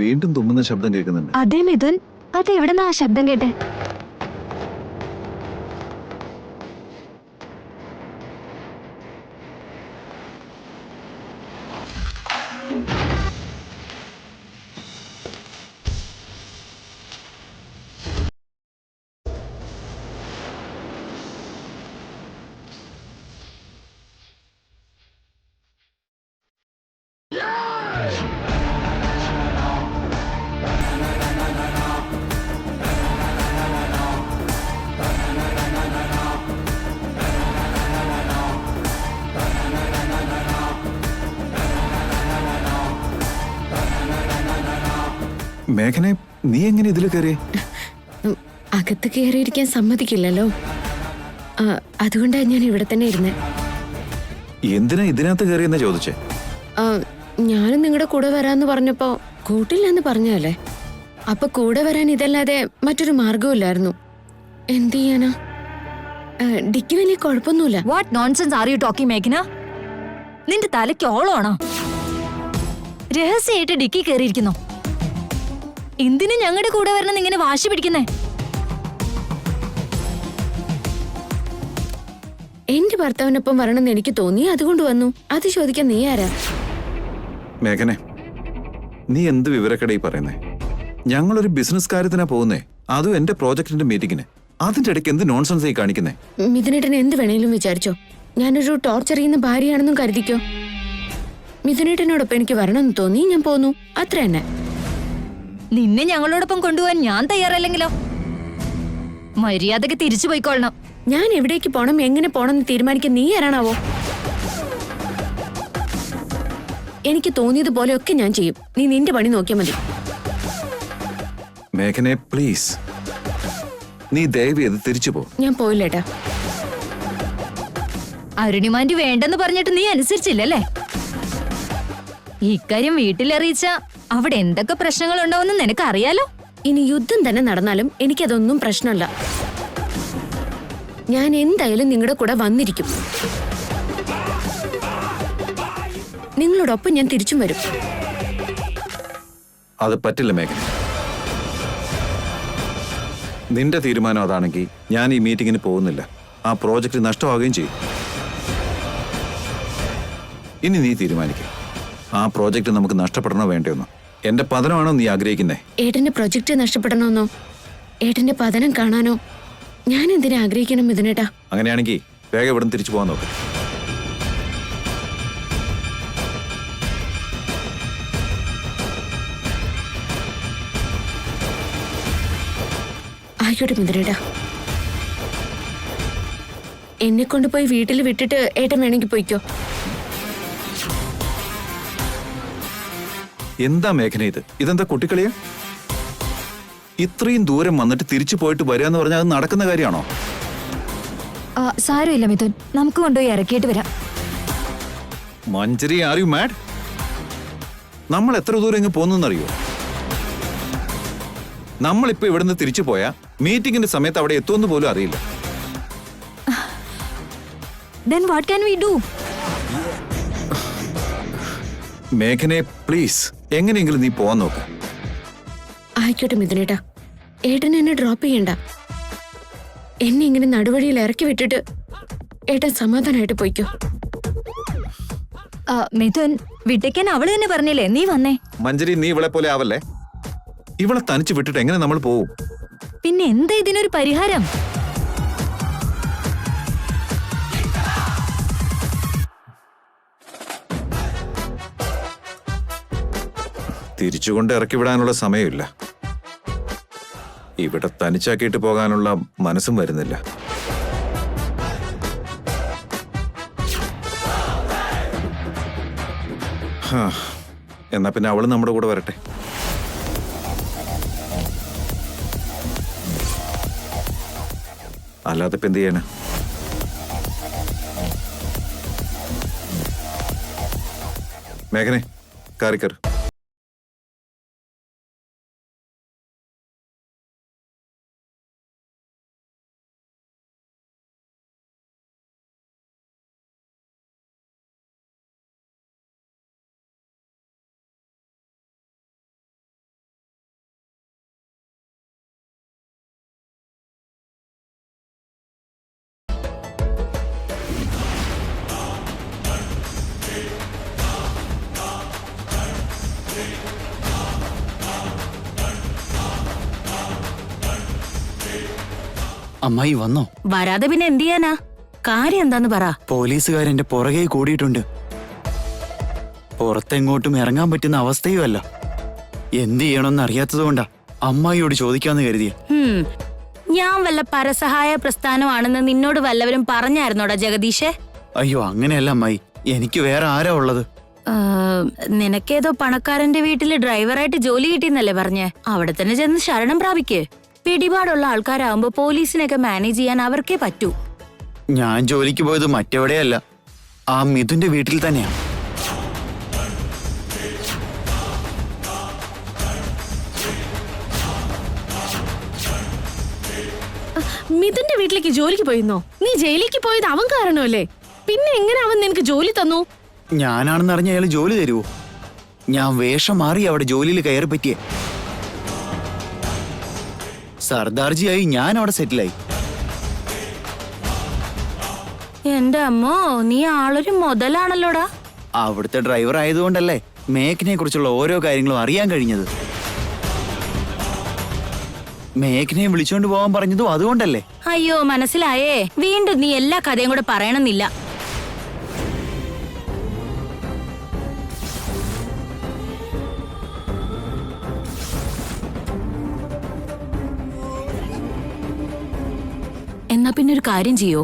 വീണ്ടും തുമ്മുന്ന ശബ്ദം കേൾക്കുന്നുണ്ട്. അതെ മിഥുൻ, അത് എവിടെന്നാ ആ ശബ്ദം കേട്ടെ? മേഘനെ, നീ എങ്ങനെ ഇതിൽ കയറി? അകത്ത് കയറിയിരിക്കാൻ സമ്മതിക്കില്ലല്ലോ, അതുകൊണ്ടാണ് ഞാൻ ഇവിടെ തന്നെ ഇരുന്നേ. എന്തിനാ ഇതിനകത്ത് കയറിയെന്നാ ചോദിച്ചേ? ഞാനും നിങ്ങളുടെ കൂടെ വരാന്ന് പറഞ്ഞപ്പോ കൂട്ടില്ലെന്ന് പറഞ്ഞല്ലേ. അപ്പൊ കൂടെ വരാൻ ഇതല്ലാതെ മറ്റൊരു മാർഗമില്ലായിരുന്നു. എന്ത് ചെയ്യാനാ? ഡിക്ക് വലിയ കുഴപ്പമൊന്നുമില്ല. What nonsense are you talking മേഘന? നിന്റെ തലയ്ക്ക് ഓളമാണോ? രഹസ്യമായിട്ട് ഡിക്കി കയറിയിരിക്കുന്നു. എന്തിനു ഞങ്ങളുടെ കൂടെ വരണം ഇങ്ങനെ വാശി പിടിക്കുന്നേ? എന്റെ ഭർത്താവിനൊപ്പം വരണമെന്ന് എനിക്ക് തോന്നി, അതുകൊണ്ട് വന്നു. അത് ചോദിക്കാൻ നീ ആരാ? മേഘനെ, നീ എന്ത് വിവരക്കടയി പറയുന്നേ? ഞങ്ങളൊരു ബിസിനസ് കാര്യത്തിനാ പോകുന്നേ, അതും എന്റെ പ്രോജക്ടിന്റെ മീറ്റിങ്ങിന്. അതിന്റെ ഇടയ്ക്ക് എന്ത് നോൺസെൻസ് ആയി കാണിക്കുന്നേ? മിഥുനേട്ടൻ എന്ത് വേണേലും വിചാരിച്ചോ. ഞാനൊരു ടോർച്ചർ ചെയ്യുന്ന ഭാര്യയാണെന്നും കരുതിക്കോ. മിഥുനേട്ടനോടൊപ്പം എനിക്ക് വരണമെന്ന് തോന്നി, ഞാൻ പോന്നു, അത്ര തന്നെ. നിന്നെ ഞങ്ങളോടൊപ്പം കൊണ്ടുപോകാൻ ഞാൻ തയ്യാറല്ലെങ്കിലോ? മര്യാദക്ക് തിരിച്ചു പോയിക്കൊള്ളണം. ഞാൻ എവിടേക്ക് പോണം, എങ്ങനെ പോണം എന്ന് തീരുമാനിക്കാൻ നീ ആരാണാവോ? എനിക്ക് തോന്നിയതുപോലെയൊക്കെ ഞാൻ ചെയ്യും. നീ നിന്റെ പണി നോക്കിയാൽ മതി. മേഘനെ പ്ലീസ്, നീ ദയവ് ചെയ്ത് തിരിച്ചു പോ. ഞാൻ പോയില്ലേട്ടാ. അരുണിമാൻറ്റി വേണ്ടെന്ന് പറഞ്ഞിട്ട് നീ അനുസരിച്ചില്ലല്ലേ? ഇക്കാര്യം വീട്ടിലറിയിച്ച അവിടെ എന്തൊക്കെ പ്രശ്നങ്ങൾ ഉണ്ടാവുമെന്ന് നിനക്കറിയാലോ. ഇനി യുദ്ധം തന്നെ നടന്നാലും എനിക്കതൊന്നും പ്രശ്നമല്ല. ഞാൻ എന്തായാലും നിങ്ങളുടെ കൂടെ വന്നിരിക്കും. നിങ്ങളോടൊപ്പം ഞാൻ തിരിച്ചും വരും. അത് പറ്റില്ല മേഘന. നിന്റെ തീരുമാനം അതാണെങ്കിൽ ഞാൻ ഈ മീറ്റിങ്ങിന് പോകുന്നില്ല. ആ പ്രോജക്റ്റ് നഷ്ടമാവുകയും ചെയ്യും. ഇനി നീ തീരുമാനിക്കുക, ആ പ്രോജക്റ്റ് നമുക്ക് നഷ്ടപ്പെടണോ വേണ്ടോന്നോ? എന്റെ പതനമാണോ നീ ആഗ്രഹിക്കുന്നേ? ഏട്ടന്റെ പ്രൊജക്ട് നഷ്ടപ്പെടണമെന്നോ ഏട്ടന്റെ പതനം കാണാനോ ഞാൻ എന്തിനാ ആഗ്രഹിക്കണം മിഥുനേട്ടാ? അങ്ങനെയാണെങ്കിൽ വേഗം ഇവിടെ തിരിച്ചു പോകാൻ നോക്ക്. ആയിക്കോട്ടെ മിഥുനേട്ടാ, എന്നെ കൊണ്ടുപോയി വീട്ടിൽ വിട്ടിട്ട് ഏട്ടൻ വേണമെങ്കിൽ പോയിക്കോ. എന്താ മേഘന ഇത്? ഇതെന്താ കുട്ടിക്കളിയാ? ഇത്രയും ദൂരം വന്നിട്ട് തിരിച്ചു പോയിട്ട് വരിക പറഞ്ഞാൽ അത് നടക്കുന്ന കാര്യമാണോ? സാരമില്ല മിഥുൻ, നമുക്ക് കൊണ്ടുപോയി ഇറക്കിയിട്ട് വരാം. മഞ്ജരി, ആർ യു മാഡ്? നമ്മൾ എത്ര ദൂരം ഇങ്ങ് പോകുന്നറിയോ? നമ്മളിപ്പോ ഇവിടുന്ന് തിരിച്ചു പോയാ മീറ്റിംഗിന്റെ സമയത്ത് അവിടെ എത്തുമെന്ന് പോലും അറിയില്ല. Then what can we do? മേഘനെ പ്ലീസ്, എങ്ങനെയെങ്കിലും നീ പോവാൻ നോക്ക്. ആയിക്കോട്ടെ മിഥുനേട്ടാ, ഏട്ടൻ എന്നെ ഡ്രോപ്പ് ചെയ്യണ്ട. എന്നെ ഇങ്ങനെ നടുവഴിയിൽ ഇറക്കി വിട്ടിട്ട് ഏട്ടൻ സമാധാനമായിട്ട് പോയിക്കോ. മിഥുൻ, വിട്ടേക്കാൻ അവള് തന്നെ പറഞ്ഞില്ലേ, നീ വന്നേ. മഞ്ജരി, നീ ഇവളെ പോലെ ആവല്ലേ. ഇവളെ തനിച്ച് വിട്ടിട്ട് എങ്ങനെ നമ്മൾ പോവും? പിന്നെ എന്താ ഇതിനൊരു പരിഹാരം? തിരിച്ചുകൊണ്ട് ഇറക്കി വിടാനുള്ള സമയമില്ല. ഇവിടെ തനിച്ചാക്കിയിട്ട് പോകാനുള്ള മനസ്സും വരുന്നില്ല. എന്നാ പിന്നെ അവള് നമ്മുടെ കൂടെ വരട്ടെ. അല്ലാതെ ഇപ്പൊ എന്ത് ചെയ്യാനാ? മേഘനെ, കാറിക്കർ. അമ്മായി വന്നോ? വരാതെ പിന്നെ എന്ത് ചെയ്യാനാ? കാര്യം എന്താന്ന് പറ. പോലീസുകാരെന്റെ പുറകെ കൂടിയിട്ടുണ്ട്. പുറത്തെങ്ങോട്ടും ഇറങ്ങാൻ പറ്റുന്ന അവസ്ഥയുമല്ല. എന്ത് ചെയ്യണമെന്ന് അറിയാത്തതുകൊണ്ടാ അമ്മായിയോട് ചോദിക്കാന്ന് കരുതിയ. ഞാൻ വല്ല പരസഹായ പ്രസ്ഥാനമാണെന്ന് നിന്നോട് വല്ലവരും പറഞ്ഞായിരുന്നോടാ ജഗദീഷേ? അയ്യോ, അങ്ങനെയല്ല അമ്മായി. എനിക്ക് വേറെ ആരാ ഉള്ളത്? നിനക്കേതോ പണക്കാരന്റെ വീട്ടില് ഡ്രൈവറായിട്ട് ജോലി കിട്ടിയെന്നല്ലേ പറഞ്ഞേ? അവിടെ തന്നെ ചെന്ന് ശരണം പ്രാപിക്ക്. പിടിപാടുള്ള ആൾക്കാരാവുമ്പോ പോലീസിനെയൊക്കെ മാനേജ് ചെയ്യാൻ അവർക്കേ പറ്റൂ. ഞാൻ ജോലിക്ക് പോയത് മറ്റെവിടെയല്ല, ആ മിഥുന്റെ വീട്ടിൽ തന്നെയാ. മിഥുന്റെ വീട്ടിലേക്ക് ജോലിക്ക് പോയിരുന്നോ? നീ ജയിലിലേക്ക് പോയത് അവൻ കാരണമല്ലേ? പിന്നെ എങ്ങനെ അവൻ നിനക്ക് ജോലി തന്നു? ഞാനാണെന്ന് അറിഞ്ഞ അയാൾ ജോലി തരുവോ? ഞാൻ വേഷം മാറി അവിടെ ജോലിയിൽ കയറി പറ്റിയേ. സർദാർജിയായി ഞാൻ അവിടെ സെറ്റിലായി. എന്റെ അമ്മോ, നീ ആളൊരു മുതലാണല്ലോടാ. അവിടുത്തെ ഡ്രൈവർ ആയതുകൊണ്ടല്ലേ മേഘനെ കുറിച്ചുള്ള ഓരോ കാര്യങ്ങളും അറിയാൻ കഴിഞ്ഞത്. മേഘനെ വിളിച്ചോണ്ട് പോകാൻ പറഞ്ഞതും അതുകൊണ്ടല്ലേ. അയ്യോ, മനസ്സിലായേ. വീണ്ടും നീ എല്ലാ കഥയും കൂടെ പറയണമെന്നില്ല. എന്നാ പിന്നെ ഒരു കാര്യം ചെയ്യോ?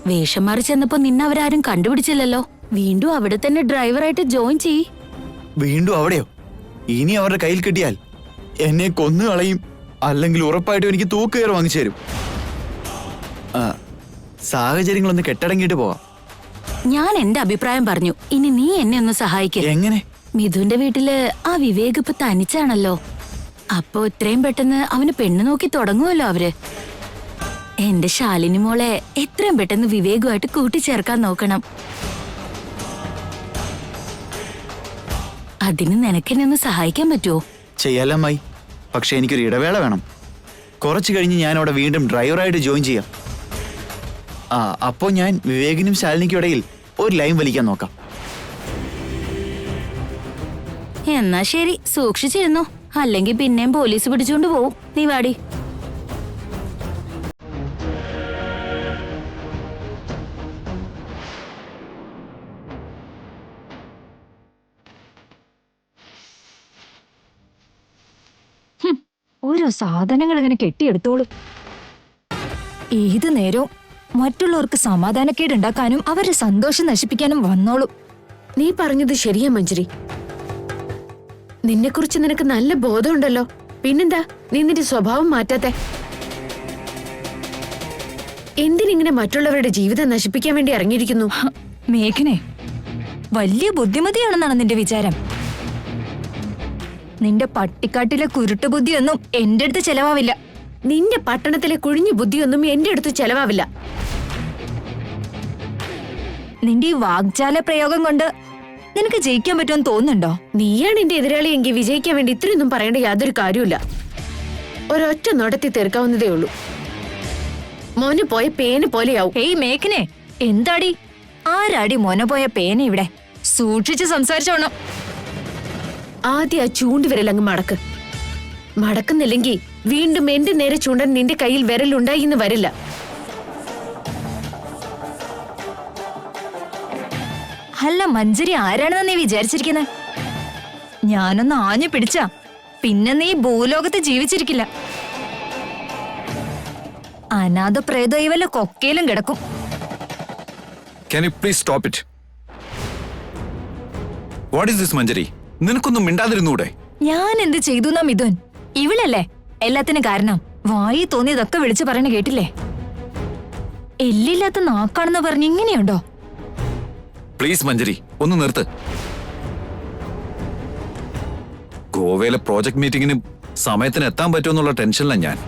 വേഷം മാറി ചെന്നപ്പോ നിന്നെ അവരാരും കണ്ടുപിടിച്ചില്ലല്ലോ. വീണ്ടും അവിടെ തന്നെ ഡ്രൈവറായിട്ട് ജോയിൻ ചെയ്യ്. വീണ്ടും അവിടെയോ? ഇനി അവരുടെ കയ്യിൽ കിട്ടിയാൽ എന്നെ കൊന്നു കളയും. അല്ലെങ്കിൽ ഉറപ്പായിട്ടും എനിക്ക് തൂക്കുകയർ വാങ്ങിച്ചു തരും. സാഹചര്യങ്ങളൊന്ന് കെട്ടടങ്ങിയിട്ട് പോവാം. ഞാൻ എന്റെ അഭിപ്രായം പറഞ്ഞു. ഇനി നീ എന്നെ ഒന്ന് സഹായിക്കേ. എങ്ങനെ? മിഥുന്റെ വീട്ടില് ആ വിവേക് ഇപ്പൊ തനിച്ചാണല്ലോ. അപ്പൊ ഇത്രയും പെട്ടെന്ന് അവന് പെണ്ണ് നോക്കി തുടങ്ങുമല്ലോ അവര്. എന്റെ ശാലിനി മോളെ എത്രയും പെട്ടെന്ന് വിവേകുമായിട്ട് കൂട്ടിച്ചേർക്കാൻ നോക്കണം. അതിന് നിനക്കെന്നെ ഒന്ന് സഹായിക്കാൻ പറ്റുമോ? ചെയ്യാലമ്മായി. പക്ഷെ എനിക്കൊരു ഇടവേള വേണം. കുറച്ചു കഴിഞ്ഞ് ഞാൻ അവിടെ വീണ്ടും ഡ്രൈവറായിട്ട് ജോയിൻ ചെയ്യാം. അപ്പോ ഞാൻ വിവേകിനും ശാലിനിക്കും ഇടയിൽ ഒരു ലൈൻ വലിക്കാൻ നോക്കാം. എന്നാ ശരി, സൂക്ഷിച്ചിരുന്നു. അല്ലെങ്കിൽ പിന്നെയും പോലീസ് പിടിച്ചുകൊണ്ട് പോവും. നീ വാടി. ഓരോ സാധനങ്ങൾ ഇങ്ങനെ കെട്ടിയെടുത്തോളും. ഏതു നേരവും മറ്റുള്ളവർക്ക് സമാധാനക്കേടുണ്ടാക്കാനും അവരുടെ സന്തോഷം നശിപ്പിക്കാനും വന്നോളും. നീ പറഞ്ഞത് ശരിയാ മഞ്ജരി. നിന്നെക്കുറിച്ച് നിനക്ക് നല്ല ബോധമുണ്ടല്ലോ. പിന്നെന്താ നീ നിന്റെ സ്വഭാവം മാറ്റാത്തെ? എന്തിനിങ്ങനെ മറ്റുള്ളവരുടെ ജീവിതം നശിപ്പിക്കാൻ വേണ്ടി ഇറങ്ങിയിരിക്കുന്നു? മേഘനെ, വലിയ ബുദ്ധിമതിയാണെന്നാണ് നിന്റെ വിചാരം? നിന്റെ പട്ടിക്കാട്ടിലെ കുരുട്ടുബുദ്ധിയൊന്നും എന്റെ അടുത്ത് ചെലവാവില്ല. നിന്റെ പട്ടണത്തിലെ കുഴിഞ്ഞു ബുദ്ധിയൊന്നും എന്റെ അടുത്ത് ചെലവാവില്ല. നിന്റെ ഈ വാഗ്ജാല പ്രയോഗം കൊണ്ട് നിനക്ക് ജയിക്കാൻ പറ്റുമെന്ന് തോന്നുന്നുണ്ടോ? നീയാണ് എന്റെ എതിരാളി എങ്കിൽ വിജയിക്കാൻ വേണ്ടി ഇത്രയൊന്നും പറയേണ്ട യാതൊരു കാര്യമില്ല. ഒരൊറ്റ നടത്തി തീർക്കാവുന്നതേ ഉള്ളൂ. മോന് പോയ പേന് പോലെയാവും. ഏയ് മേഘനെ, എന്താടി? ആരാടി മോനെ പോയ പേന ഇവിടെ? സൂക്ഷിച്ച് സംസാരിച്ചോണം. ആദ്യം ആ ചൂണ്ടുവിരലങ്ങ് മടക്ക്. മടക്കുന്നില്ലെങ്കിൽ വീണ്ടും എന്റെ നേരെ ചൂണ്ടാൻ നിന്റെ കയ്യിൽ വിരലുണ്ടായി എന്ന് വരില്ല. അല്ല മഞ്ജരി, ആരാണെന്ന് നീ വിചാരിച്ചിരിക്കുന്നത്? ഞാനൊന്ന് ആഞ്ഞു പിടിച്ചാ പിന്നെ നീ ഭൂലോകത്ത് ജീവിച്ചിരിക്കില്ല. അനാഥ പ്രേതമായി വല്ല കൊക്കയിലും കിടക്കും. Can you please stop it? What is this, മഞ്ജരി? നിനക്കൊന്നും മിണ്ടാതിരുന്നൂടെ? ഞാൻ എന്ത് ചെയ്തു എന്നാ മിഥുൻ? ഇവളല്ലേ എല്ലാത്തിനും കാരണം. വായി തോന്നിയതൊക്കെ വിളിച്ചു പറയണ കേട്ടില്ലേ? എല്ലില്ലാത്ത നാക്കാണെന്ന് പറഞ്ഞ് ഇങ്ങനെയുണ്ടോ? പ്ലീസ് മഞ്ജരി, ഒന്ന് നിർത്ത്. ഗോവയിലെ പ്രോജക്ട് മീറ്റിംഗിന് സമയത്തിന് എത്താൻ പറ്റുമെന്നുള്ള ടെൻഷനിലാണ് ഞാൻ.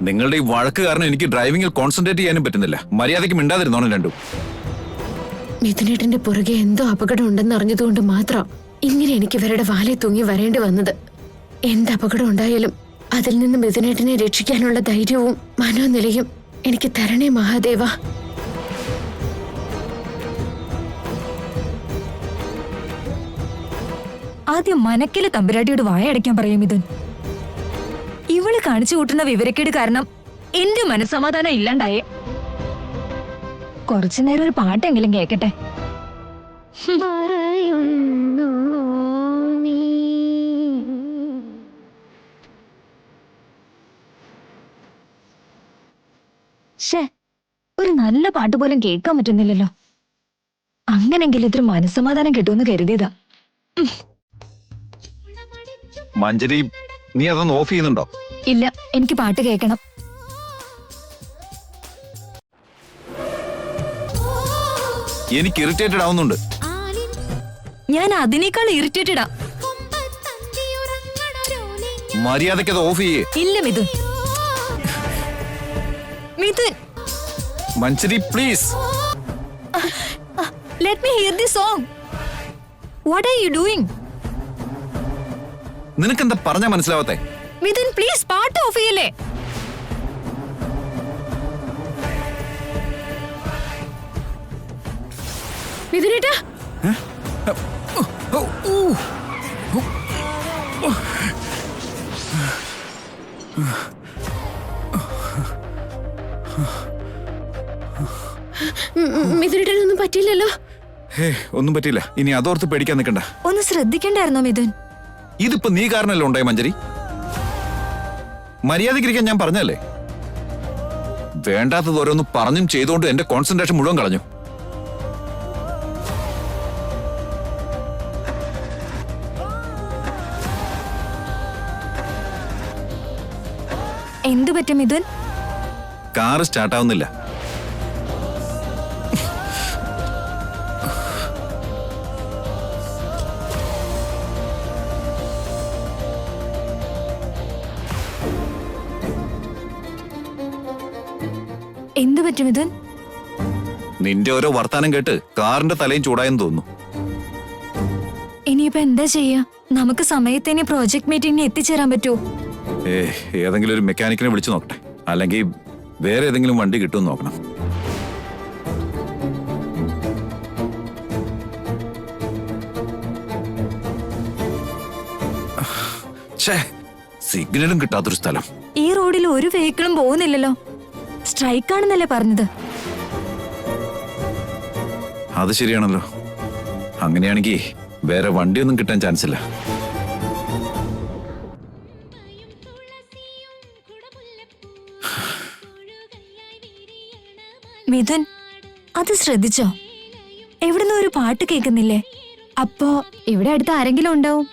നിങ്ങളുടെ ഈ വഴക്ക് കാരണം എനിക്ക് ഡ്രൈവിംഗിൽ കോൺസെൻട്രേറ്റ് ചെയ്യാനും പറ്റുന്നില്ല. മര്യാദയ്ക്ക് മിണ്ടാതിരുന്നോണം രണ്ടും. മിഥുനേട്ടന്റെ പുറകെ എന്തോ അപകടം ഉണ്ടെന്ന് അറിഞ്ഞതുകൊണ്ട് മാത്രം ഇങ്ങനെ എനിക്ക് ഇവരുടെ വാലെ തൂങ്ങി വരേണ്ടി വന്നത്. എന്ത് അപകടം ഉണ്ടായാലും അതിൽ നിന്ന് മിഥുനേട്ടനെ രക്ഷിക്കാനുള്ള ധൈര്യവും മനോനിലയും എനിക്ക് തരണേ മഹാദേവ. ആദ്യം മനക്കിലെ തമ്പുരാട്ടിയോട് വായ അടയ്ക്കാൻ പറയും മിഥുൻ. ഇവള് കാണിച്ചു കൂട്ടുന്ന വിവരക്കേട് കാരണം എന്റെ മനസ്സമാധാനം ഇല്ലാണ്ടായേ. കുറച്ചു നേരം ഒരു പാട്ടെങ്കിലും കേക്കട്ടെ. ശ്ശേ, ഒരു നല്ല പാട്ട് പോലും കേൾക്കാൻ പറ്റുന്നില്ലല്ലോ. അങ്ങനെങ്കിലും ഇത്ര മനസ്സമാധാനം കിട്ടുമെന്ന് കരുതിയതാ. മഞ്ജരി, നീ അതൊന്ന് ഓഫ് ചെയ്യുന്നുണ്ടോ? ഇല്ല, എനിക്ക് പാട്ട് കേൾക്കണം. എനിക്ക് ഇറിറ്റേറ്റഡ് ആവുന്നുണ്ട്. ഞാൻ അതിനേക്കാൾ ഇറിറ്റേറ്റഡാ. മര്യാദയ്ക്ക് അത് ഓഫ് ചെയ്യേ. ഇല്ല മിഥുൻ. മിഥുൻ, മഞ്ജരി please. let me hear the song. What are you doing? നിനക്കെന്താ പറഞ്ഞാ മനസ്സിലാവത്തെ? മിഥുൻ പ്ലീസ് പാട്ട് ഓഫ് ചെയ്യല്ലേ. മിഥുനേട്ടാ, മിഥുനേട്ടനൊന്നും പറ്റിയില്ലല്ലോ? ഹേ, ഒന്നും പറ്റില്ല. ഇനി അതോർത്ത് പേടിക്കാൻ നിൽക്കണ്ട. ഒന്ന് ശ്രദ്ധിക്കണ്ടായിരുന്നോ മിഥുൻ? ഇതിപ്പോ നീ കാരണല്ലോ ഉണ്ടായി മഞ്ജരി. മര്യാദക്കിരിക്കാൻ ഞാൻ പറഞ്ഞല്ലേ. വേണ്ടാത്തത് ഓരോന്ന് പറഞ്ഞും ചെയ്തുകൊണ്ട് എന്റെ കോൺസെൻട്രേഷൻ മുഴുവൻ കളഞ്ഞു. എന്തു പറ്റും മിഥുൻ? കാറ് സ്റ്റാർട്ട് ആവുന്നില്ല. എന്തു പറ്റും മിഥുൻ? നിന്റെ ഓരോ വർത്താനം കേട്ട് കാറിന്റെ തലയും ചൂടായെന്ന് തോന്നുന്നു. ഇനിയിപ്പോ എന്താ ചെയ്യാ? നമുക്ക് സമയത്തിന് പ്രോജക്ട് മീറ്റിംഗിന് എത്തിച്ചേരാൻ പറ്റുമോ? ഏതെങ്കിലും ഒരു മെക്കാനിക്കിനെ വിളിച്ചു നോക്കട്ടെ. അല്ലെങ്കിൽ വേറെ ഏതെങ്കിലും വണ്ടി കിട്ടുമെന്ന് നോക്കണം. സിഗ്നലും കിട്ടാത്തൊരു സ്ഥലം. ഈ റോഡിൽ ഒരു വെഹിക്കിളും പോകുന്നില്ലല്ലോ. സ്ട്രൈക്ക് ആണെന്നല്ലേ പറഞ്ഞത്? അത് ശരിയാണല്ലോ. അങ്ങനെയാണെങ്കിൽ വേറെ വണ്ടിയൊന്നും കിട്ടാൻ ചാൻസ് ഇല്ല. മിഥുൻ, അത് ശ്രദ്ധിച്ചോ? എവിടുന്ന് ഒരു പാട്ട് കേൾക്കുന്നില്ലേ? അപ്പോ ഇവിടെ അടുത്ത് ആരെങ്കിലും ഉണ്ടാവും.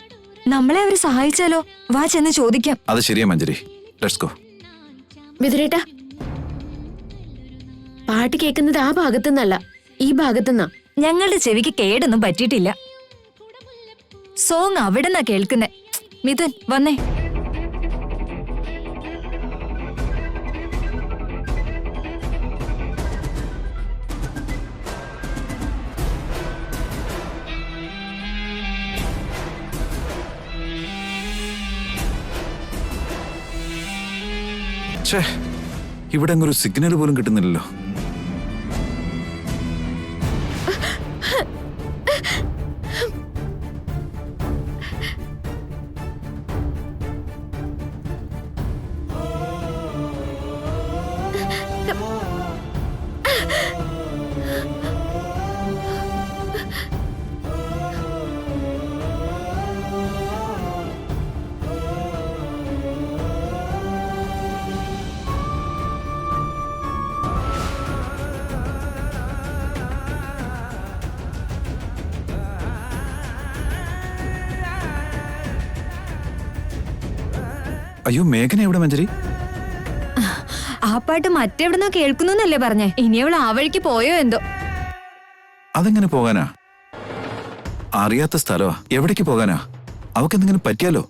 നമ്മളെ അവര് സഹായിച്ചാലോ? വാ ചെന്ന് ചോദിക്കാം. അത് ശരിയാ മഞ്ജരി. Let's go. മിഥുനേട്ടാ, പാട്ട് കേൾക്കുന്നത് ആ ഭാഗത്തുനിന്നല്ല, ഈ ഭാഗത്തുനിന്നാ. ഞങ്ങളുടെ ചെവിക്ക് കേടൊന്നും പറ്റിയിട്ടില്ല. സോങ് അവിടെന്നാ കേൾക്കുന്നേ. മിഥുൻ വന്നേ. ഇവിടെ അങ്ങൊരു സിഗ്നൽ പോലും കിട്ടുന്നില്ലല്ലോ. അയ്യോ, മേഘന എവിടെ മഞ്ജരി? ആ പാട്ട് മറ്റെവിടുന്നോ കേൾക്കുന്നല്ലേ പറഞ്ഞേ. ഇനി അവൾ ആ വഴിക്ക് പോയോ എന്തോ. അതെങ്ങനെ പോകാനാ? അറിയാത്ത സ്ഥലമാ. എവിടേക്ക് പോകാനാ? അവക്ക് എന്തെങ്കിലും പറ്റിയാലോ?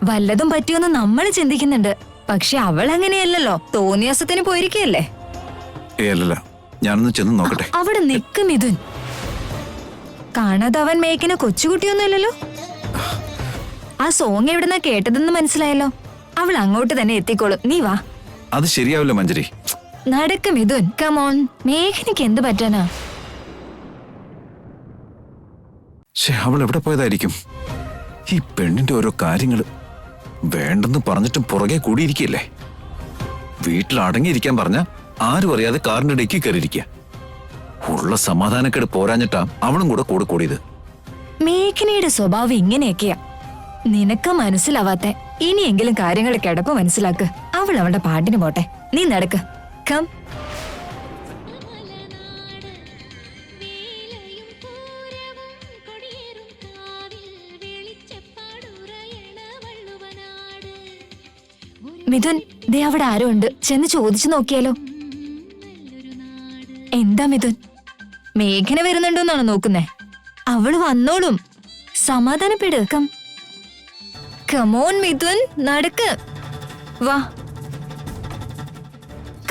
വല്ലതും പറ്റിയോന്ന് നമ്മൾ ചിന്തിക്കുന്നുണ്ട്. പക്ഷെ അവൾ അങ്ങനെയല്ലല്ലോ. തോന്നിയാസത്തിന് പോയിരിക്കല്ലേ. അല്ലല്ല, ഞാനൊന്ന് ചെന്ന് നോക്കട്ടെ. അവിടെ നിക്ക് മിഥുൻ. കാണാതെ അവൻ മേക്കിന് കൊച്ചുകുട്ടിയൊന്നുമില്ലല്ലോ. ആ സോങ് എവിടുന്നാ കേട്ടതെന്ന് മനസ്സിലായല്ലോ. അവൾ അങ്ങോട്ട് തന്നെ എത്തിക്കോളും. നീ വാ. അത് ശരിയാവില്ല മഞ്ജരി. നടക്ക് മിഥുൻ, കമോൺ. മേഘനയ്ക്ക് എന്ത് പറ്റാനാ? അവൾ എവിടെ പോയതായിരിക്കും? ഈ പെണ്ണിന്റെ ഓരോ കാര്യങ്ങള്. വേണ്ടെന്ന് പറഞ്ഞിട്ടും പുറകെ കൂടിയിരിക്കല്ലേ. വീട്ടിൽ അടങ്ങിയിരിക്കാൻ പറഞ്ഞ ആരും അറിയാതെ കാറിന്റെ ഡെക്കി കയറിയിരിക്കുക. ഉള്ള സമാധാനക്കേട് പോരാഞ്ഞിട്ടാ അവളും കൂടെ കൂടിയത്. മേഘനയുടെ സ്വഭാവം ഇങ്ങനെയൊക്കെയാ. നിനക്ക് മനസ്സിലാവാത്ത ഇനിയെങ്കിലും കാര്യങ്ങൾ കിടപ്പ് മനസ്സിലാക്ക്. അവൾ അവളുടെ പാട്ടിന് പോട്ടെ, നീ നടക്ക്. കം. മിഥുൻ, ദേ അവിടെ ആരോ ഉണ്ട്, ചെന്ന് ചോദിച്ചു നോക്കിയാലോ? എന്താ മിഥുൻ, മേഘന വരുന്നുണ്ടോന്നാണ് നോക്കുന്നേ? അവള് വന്നോളും, സമാധാനപ്പെട്. കമോൺ മിഥുൻ, നടക്ക്, വാ,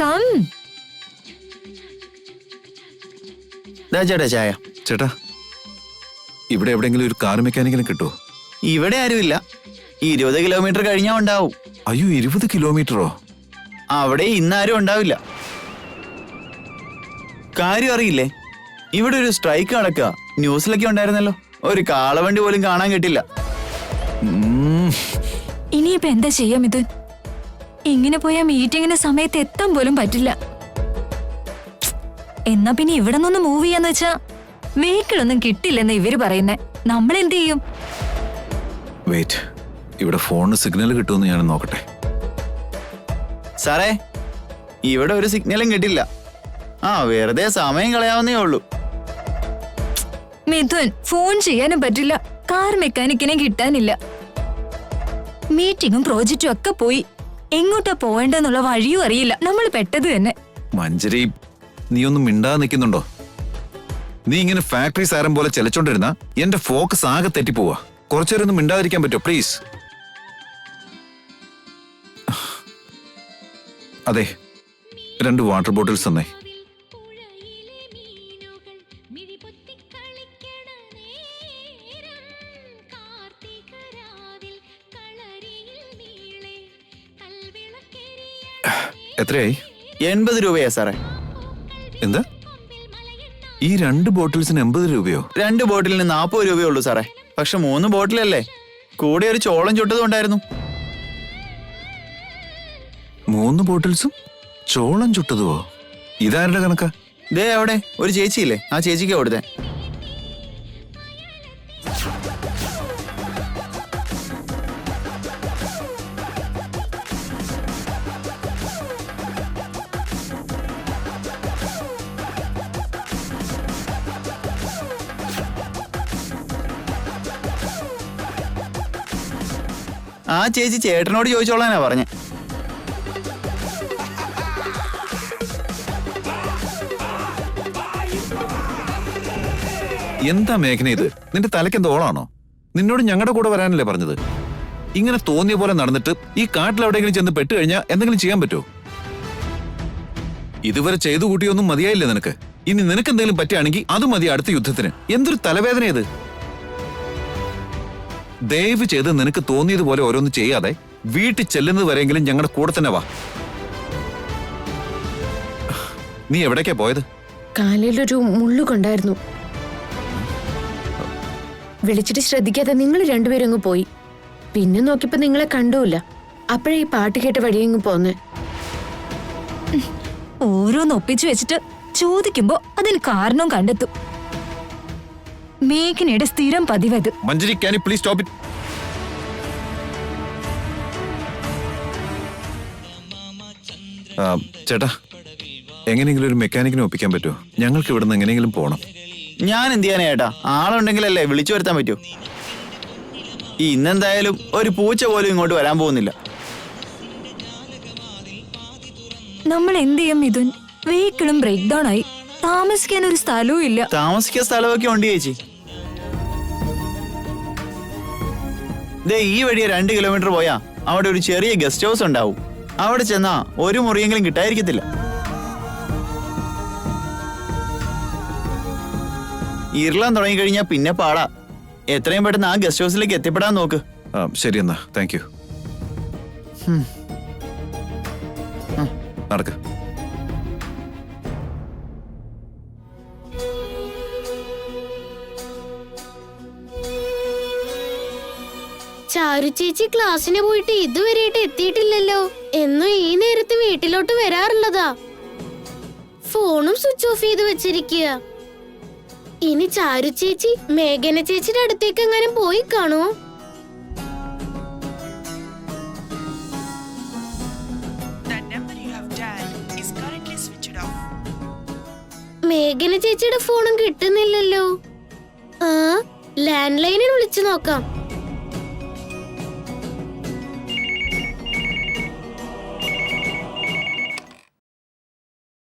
കം. ചേട്ടാ ചായ. ചേട്ടാ, ഇവിടെ എവിടെയെങ്കിലും ഒരു കാർ മെക്കാനിക്കിനെ കിട്ടുമോ? ഇവിടെ ആരുമില്ല. 20 കിലോമീറ്റർ കഴിഞ്ഞാ ഉണ്ടാവും. അയ്യോ, 20 കിലോമീറ്ററോ? അവിടെ ഇന്നാരും ഉണ്ടാവില്ല. കാര്യം അറിയില്ലേ, ഇവിടെ ഒരു സ്ട്രൈക്ക് നടക്കുക. ന്യൂസിലൊക്കെ ഉണ്ടായിരുന്നല്ലോ. ഒരു കാളവണ്ടി പോലും കാണാൻ കിട്ടില്ല. ഇനിയിപ്പോ എന്താ ചെയ്യാ മിഥുൻ? ഇങ്ങനെ പോയാ മീറ്റിങ്ങിന് സമയത്ത് എത്താൻ പോലും പറ്റില്ല. എന്നാ പിന്നെ ഇവിടെ നിന്ന് മൂവ് ചെയ്യാന്ന് വെച്ചാ വെഹിക്കിളൊന്നും കിട്ടില്ലെന്ന് ഇവര് പറയുന്നേ. നമ്മൾ എന്ത് ചെയ്യും? വെയിറ്റ്, ഇവിടെ ഫോണിന് സിഗ്നൽ കിട്ടുമെന്ന് ഞാൻ നോക്കട്ടെ. സാറേ, ഇവിടെ ഒരു സിഗ്നലും കിട്ടില്ല. വെറുതെ സമയം കളയാവുന്നേ ഉള്ളൂ. മിഥുൻ, ഫോൺ ചെയ്യാനും പറ്റില്ല, കാർ മെക്കാനിക്കിനെ കിട്ടാനില്ല. മീറ്റിങ്ങും പ്രോജക്റ്റും ഒക്കെ പോയി. എങ്ങോട്ടാ പോവേണ്ടെന്നുള്ള വഴിയും അറിയില്ല. നമ്മൾ പെട്ടത് തന്നെ. മഞ്ജരി, നീ ഒന്നും മിണ്ടാതെ നിൽക്കുന്നുണ്ടോ? നീ ഇങ്ങനെ ഫാക്ടറി സാരം പോലെ ചെലച്ചോണ്ടിരുന്ന എന്റെ ഫോക്കസ് ആകെ തെറ്റിപ്പോവാ. കുറച്ചേരം ഒന്നും മിണ്ടാതിരിക്കാൻ പറ്റുമോ പ്ലീസ്? അതെ, 2 വാട്ടർ ബോട്ടിൽസ് തന്നേ. എത്രയായി? 80 രൂപയാ സാറേ. എന്താ, ഈ 2 ബോട്ടിൽസിന് 80 രൂപയോ? 2 ബോട്ടിലിന് 40 രൂപയേ ഉള്ളൂ സാറേ. പക്ഷെ 3 ബോട്ടിലല്ലേ, കൂടെ ഒരു ചോളം ചുട്ടതും ഉണ്ടായിരുന്നു. 3 ബോട്ടിൽസും ചോളം ചുട്ടതുവോ? ഇതാരുടെ കണക്കാ? ദേ അവിടെ ഒരു ചേച്ചിയില്ലേ, ആ ചേച്ചിക്ക് കൊടുത്തേ. ആ ചേച്ചി ചേട്ടനോട് ചോദിച്ചോളാനാ പറഞ്ഞേ. എന്താ മേഘന ഇത്? നിന്റെ തലയ്ക്കെന്ത് ഓളാണോ? നിന്നോട് ഞങ്ങളുടെ കൂടെ വരാനല്ലേ പറഞ്ഞത്? ഇങ്ങനെ തോന്നിയ പോലെ നടന്നിട്ട് ഈ കാട്ടിലെവിടെയെങ്കിലും ചെന്ന് പെട്ട് കഴിഞ്ഞാൽ എന്തെങ്കിലും ചെയ്യാൻ പറ്റുമോ? ഇതുവരെ ചെയ്തു കൂട്ടിയൊന്നും മതിയായില്ലേ നിനക്ക്? ഇനി നിനക്ക് എന്തെങ്കിലും പറ്റുകയാണെങ്കിൽ അത് മതി അടുത്ത യുദ്ധത്തിന്. എന്തൊരു തലവേദന ഇത്! ദയവ് ചെയ്ത് നിനക്ക് തോന്നിയതുപോലെ ഓരോന്ന് ചെയ്യാതെ വീട്ടിൽ ചെല്ലുന്നത് വരെയെങ്കിലും ഞങ്ങളുടെ കൂടെ തന്നെ വാ. നീ എവിടേക്കാ പോയത്? കാലിലൊരു മുള്ളുകൊണ്ടായിരുന്നു. വിളിച്ചിട്ട് ശ്രദ്ധിക്കാതെ നിങ്ങൾ രണ്ടുപേരും അങ്ങ് പോയി. പിന്നെ നോക്കിയപ്പോ നിങ്ങളെ കണ്ടുമില്ല. അപ്പോഴേ ഈ പാട്ട് കേട്ട വഴിയങ്ങ് പോന്നെ. ഓരോന്ന് ഒപ്പിച്ചു വെച്ചിട്ട് ചോദിക്കുമ്പോ അതിന് കാരണവും കണ്ടെത്തും. മേഘനയുടെ സ്ഥിരം പതിവത്. മഞ്ജരി, can you please stop it? ചേട്ടാ, എങ്ങനെയെങ്കിലും ഒരു മെക്കാനിക്കിനെ ഒപ്പിക്കാൻ പറ്റുമോ? ഞങ്ങൾക്ക് ഇവിടെ നിന്ന് എങ്ങനെയെങ്കിലും പോകണം. ഞാൻ എന്ത് ചെയ്യാനാ ചേട്ടാ? ആളുണ്ടെങ്കിലല്ലേ വിളിച്ചു വരുത്താൻ പറ്റൂ. ഇന്നെന്തായാലും ഒരു പൂച്ച പോലും ഇങ്ങോട്ട് വരാൻ പോകുന്നില്ല. നമ്മൾ എന്ത് ചെയ്യും മിഥുൻ? വെഹിക്കിളും ബ്രേക്ക് ഡൗൺ ആയി. താമസിക്കാൻ ഒരു സ്ഥലവും ഇല്ല. താമസിക്കാൻ സ്ഥലമൊക്കെ ഉണ്ട് ചേച്ചി. ദേ ഈ വഴി 2 കിലോമീറ്റർ പോയാ അവിടെ ഒരു ചെറിയ ഗസ്റ്റ് ഹൗസ് ഉണ്ടാവും. അവിടെ ചെന്നാ ഒരു മുറിയെങ്കിലും കിട്ടാതിരിക്കത്തില്ല. ഇർലാൻ തുടങ്ങിക്കഴിഞ്ഞാ പിന്നെ പാടാ. എത്രയും പെട്ടെന്ന് ആ ഗസ്റ്റ് ഹൗസിലേക്ക് എത്തിപ്പെടാൻ നോക്ക്. ശരി എന്നാ, താങ്ക് യു. നടക്ക്. ചാരു ചേച്ചി ക്ലാസ്സിന് പോയിട്ട് ഇതുവരെയായിട്ട് എത്തിയിട്ടില്ലല്ലോ. എന്നും ഈ നേരത്ത് വീട്ടിലോട്ട് വരാറുള്ളതാ. ഫോണും സ്വിച്ച് ഓഫ് ചെയ്ത് വെച്ചിരിക്കുക. ഇനി ചാരു ചേച്ചി മേഘന ചേച്ചിയുടെ അടുത്തേക്ക് എങ്ങനെ പോയി കാണോ? മേഘന ചേച്ചിയുടെ ഫോണും കിട്ടുന്നില്ലല്ലോ. ലാൻഡ് ലൈനിൽ വിളിച്ചു നോക്കാം.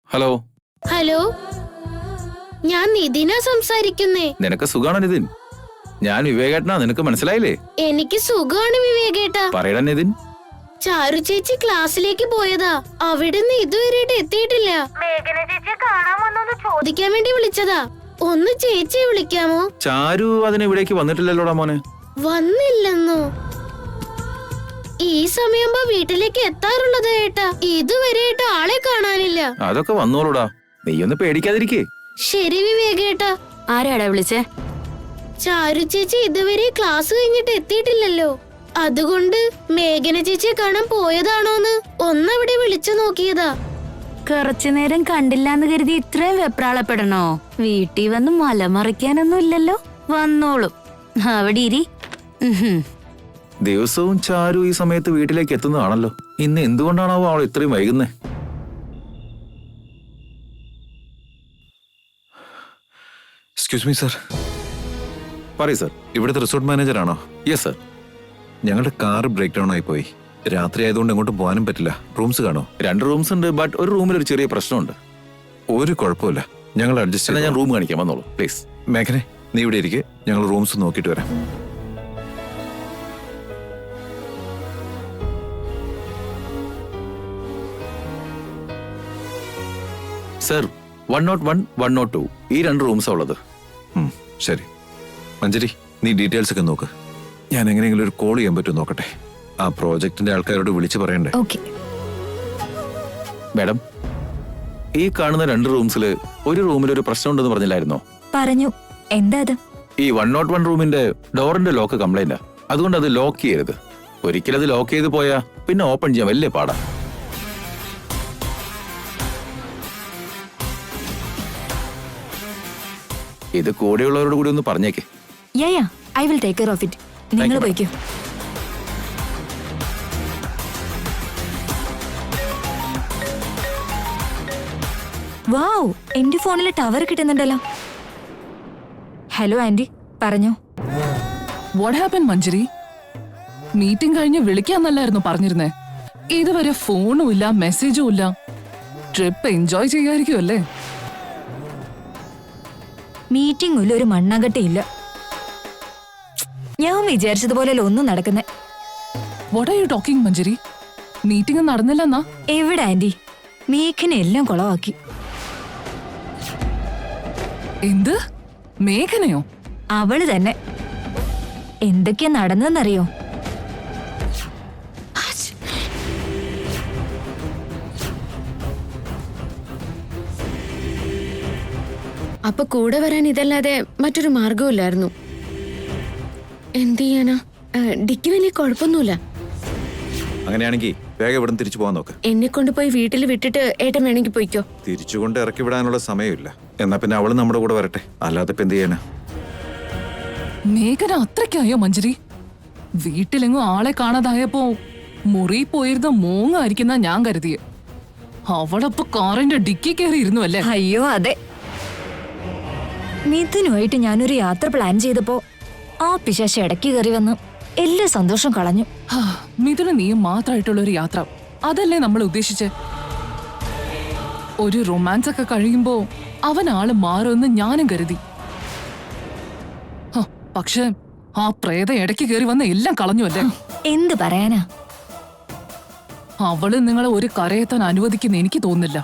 ഹലോ ഹലോ, ഞാൻ നിതിന സംസാരിക്കുന്നേ. നിനക്ക് സുഖാണോ നിതിൻ? ഞാൻ വിവേകേട്ടനാ, നിനക്ക് മനസ്സിലായില്ലേ? എനിക്ക് സുഖമാണ് വിവേകേട്ടാ. പറയടാ നിതിൻ. ചാരു ചേച്ചി ക്ലാസ്സിലേക്ക് പോയതാ. അവിടുന്ന് ഇതുവരെയായിട്ട് എത്തിയിട്ടില്ല. മേഘന ചേച്ചിയെ കാണാൻ വന്നോന്ന് ചോദിക്കാൻ വേണ്ടി വിളിച്ചതാ. ഒന്ന് ചേച്ചിയെ വിളിക്കാമോ? ചാരു അതിന് ഇവിടേക്ക് വന്നിട്ടില്ലല്ലോടാ മോനെ. വന്നില്ലെന്നോ? ഈ സമയമാകുമ്പോ വീട്ടിലേക്ക് എത്താറുള്ളത് ഏട്ടാ. ഇതുവരെയായിട്ട് ആളെ കാണാനില്ല. അതൊക്കെ വന്നോളൂടാ, നീ ഒന്ന് പേടിക്കാതിരിക്കേ. ശരി വിവേകേട്ടാ. ആരാടാ വിളിച്ചേ? ചാരു ചേച്ചി ഇതുവരെ ക്ലാസ് കഴിഞ്ഞിട്ട് എത്തിയിട്ടില്ലല്ലോ. അതുകൊണ്ട് മേഘന ചേച്ചിയെ കാണാൻ പോയതാണോന്ന് ഒന്നവിടെ വിളിച്ചു നോക്കിയതാ. കുറച്ചു നേരം കണ്ടില്ലാന്ന് കരുതി ഇത്രയും വെപ്രാളപ്പെടണോ? വീട്ടിൽ വന്ന് മലമറിക്കാനൊന്നും ഇല്ലല്ലോ. വന്നോളും, അവിടെ ഇരി. ദിവസവും ചാരു ഈ സമയത്ത് വീട്ടിലേക്ക് എത്തുന്നതാണല്ലോ. ഇന്ന് എന്തുകൊണ്ടാണാവോ അവൾ ഇത്രയും വൈകുന്നേ? Excuse me sir. പറയൂ സർ. ഇവിടുത്തെ റിസോർട്ട് മാനേജർ ആണോ? Yes sir. ഞങ്ങളുടെ കാർ ബ്രേക്ക് ഡൗൺ ആയി പോയി. രാത്രി ആയതുകൊണ്ട് എങ്ങോട്ടും പോകാനും പറ്റില്ല. റൂംസ് കാണോ? 2 റൂംസ് ഉണ്ട്, ബട്ട് ഒരു റൂമിൽ ഒരു ചെറിയ പ്രശ്നമുണ്ട്. ഒരു കുഴപ്പമില്ല, ഞങ്ങൾ അഡ്ജസ്റ്റ് ചെയ്യാം. ഞാൻ റൂം കാണിക്കാൻ വന്നോളൂ പ്ലീസ്. മേഘനെ, നീ ഇവിടെ ഇരിക്കെ, ഞങ്ങൾ റൂംസ് നോക്കിയിട്ട് വരാം. സർ, 101, 102 ഈ 2 റൂംസാ ഉള്ളത്. ശരി മഞ്ജരി, നീ ഡീറ്റെയിൽസ് ഒക്കെ നോക്ക്. ഞാൻ എങ്ങനെയെങ്കിലും ഒരു കോൾ ചെയ്യാൻ പറ്റും നോക്കട്ടെ. ആ പ്രോജക്റ്റിന്റെ ആൾക്കാരോട് വിളിച്ചു പറയണ്ടേ? ഓക്കെ മാഡം, ഈ കാണുന്ന 2 റൂംസിൽ ഒരു റൂമിൽ ഒരു പ്രശ്നം ഉണ്ടെന്ന് പറഞ്ഞില്ലായിരുന്നോ? പറഞ്ഞു. എന്താ അത്? ഈ 101 റൂമിന്റെ ഡോറിന്റെ ലോക്ക് കംപ്ലൈന്റാ. അതുകൊണ്ട് അത് ലോക്ക് ചെയ്യരുത്. ഒരിക്കലും അത് ലോക്ക് ചെയ്ത് പോയാ പിന്നെ ഓപ്പൺ ചെയ്യാൻ വലിയ പാടാ. ഇത് കൂടെയുള്ളവരോട് കൂടി ഒന്ന് പറഞ്ഞേക്കേ. Yeah I will take care of it. നിങ്ങൾ പോയിക്കോ. വാവ്, എന്റെ ഫോണിൽ ടവർ കിട്ടുന്നുണ്ടല്ലോ. ഹലോ ആന്റി, പറഞ്ഞോ. What happen Manjari? മീറ്റിംഗ് കഴിഞ്ഞ് വിളിക്കാന്നല്ലായിരുന്നു പറഞ്ഞിരുന്നേ. ഇതുവരെ ഫോണും ഇല്ല, മെസ്സേജും ഇല്ല. ട്രിപ്പ് എൻജോയ് ചെയ്യായിരിക്കും അല്ലേ? മീറ്റിംഗിൽ ഒരു മണ്ണാങ്കട്ടയില്ല. ഞാൻ വിചാരിച്ചതുപോലെ ഒന്നും നടക്കുന്നേ. What are you talking Manjari? Meeting നടന്നില്ലെന്നാ? എവിടെ ആന്റി, മേഘനെ എല്ലാം കുളവാക്കി. എന്ത്? മേഘനയോ? അവള് തന്നെ. എന്തൊക്കെയാ നടന്നെന്നറിയോ? അപ്പൊ കൂടെ വരാൻ ഇതല്ലാതെ മറ്റൊരു മാർഗമില്ലായിരുന്നു. എന്ത് ചെയ്യാനാ? ഡിക്ക് വലിയ കുഴപ്പമൊന്നുമില്ല. അങ്ങനെയാണെങ്കിൽ വേഗം ഇവിടെ തിരിച്ചു പോകാൻ നോക്ക്. എന്നെ കൊണ്ടുപോയി വീട്ടിൽ വിട്ടിട്ട് ഏട്ടൻ വേണമെങ്കിൽ പോയിക്കോ. തിരിച്ചുകൊണ്ട് ഇറക്കി വിടാനുള്ള സമയമില്ല. എന്നാ പിന്നെ അവള് നമ്മുടെ കൂടെ വരട്ടെ, അല്ലാതെ ഇപ്പൊ എന്ത് ചെയ്യാനാ? മേഘന അത്രയ്ക്കായോ മഞ്ജരി? വീട്ടിലെങ്ങും ആളെ കാണാതായപ്പോ മുറി പോയിരുന്ന മോങ്ങായിരിക്കുന്ന ഞാൻ കരുതിയെ. അവളപ്പൊ കാറിന്റെ ഡിക്കി കയറി ഇരുന്നു അല്ലേ? അയ്യോ അതെ. മിഥുനുമായിട്ട് ഞാനൊരു യാത്ര പ്ലാൻ ചെയ്തപ്പോ ആ പിശാശ ഇടയ്ക്ക് കയറി വന്ന് എല്ലാ സന്തോഷം കളഞ്ഞു. മിഥുന് നീയും മാത്രമായിട്ടുള്ള ഒരു യാത്ര, അതല്ലേ നമ്മൾ ഉദ്ദേശിച്ചേ? ഒരു റൊമാൻസ് ഒക്കെ കഴിയുമ്പോ അവൻ ആള് മാറുമെന്ന് ഞാനും കരുതി. പക്ഷെ ആ പ്രേത ഇടയ്ക്ക് കയറി വന്ന് എല്ലാം കളഞ്ഞു അല്ലേ? എന്ത് പറയാനാ? അവള് നിങ്ങളെ ഒരു കരയെത്താൻ അനുവദിക്കുന്ന എനിക്ക് തോന്നുന്നില്ല.